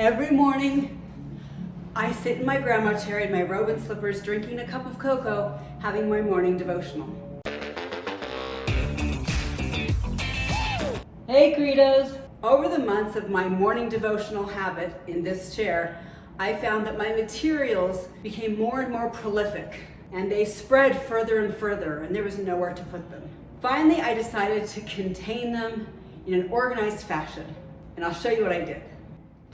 Every morning, I sit in my grandma chair in my robe and slippers, drinking a cup of cocoa, having my morning devotional. Hey Credos! Over the months of my morning devotional habit in this chair, I found that my materials became more and more prolific, and they spread further and further, and there was nowhere to put them. Finally, I decided to contain them in an organized fashion, and I'll show you what I did.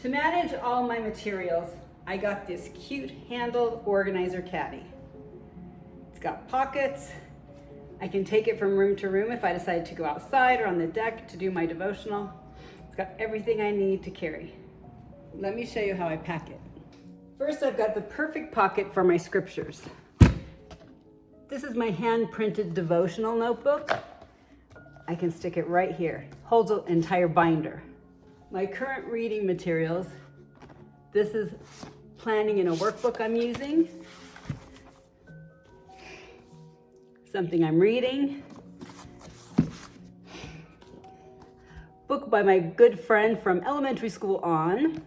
To manage all my materials, I got this cute handled organizer caddy. It's got pockets. I can take it from room to room if I decide to go outside or on the deck to do my devotional. It's got everything I need to carry. Let me show you how I pack it. First, I've got the perfect pocket for my scriptures. This is my hand-printed devotional notebook. I can stick it right here. Holds an entire binder. My current reading materials. This is planning in a workbook I'm using. Something I'm reading. Book by my good friend from elementary school on.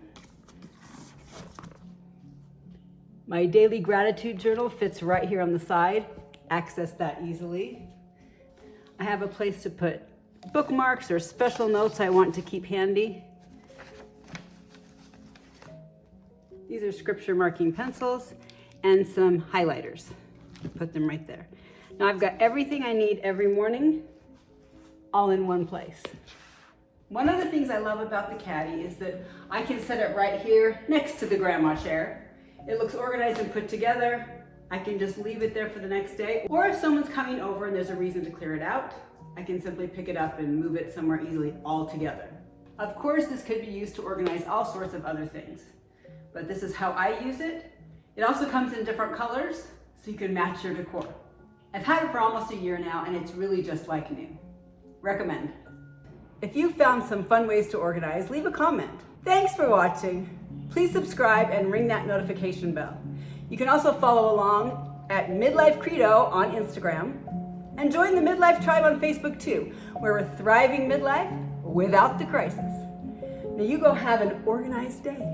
My daily gratitude journal fits right here on the side. Access that easily. I have a place to put bookmarks or special notes I want to keep handy. These are scripture marking pencils and some highlighters. Put them right there. Now I've got everything I need every morning, all in one place. One of the things I love about the caddy is that I can set it right here next to the grandma chair. It looks organized and put together. I can just leave it there for the next day. Or if someone's coming over and there's a reason to clear it out, I can simply pick it up and move it somewhere easily all together. Of course, this could be used to organize all sorts of other things, but this is how I use it. It also comes in different colors, so you can match your decor. I've had it for almost a year now, and it's really just like new. Recommend. If you found some fun ways to organize, leave a comment. Thanks for watching. Please subscribe and ring that notification bell. You can also follow along at Midlife Credo on Instagram, and join the Midlife tribe on Facebook too, where we're thriving midlife without the crisis. Now you go have an organized day.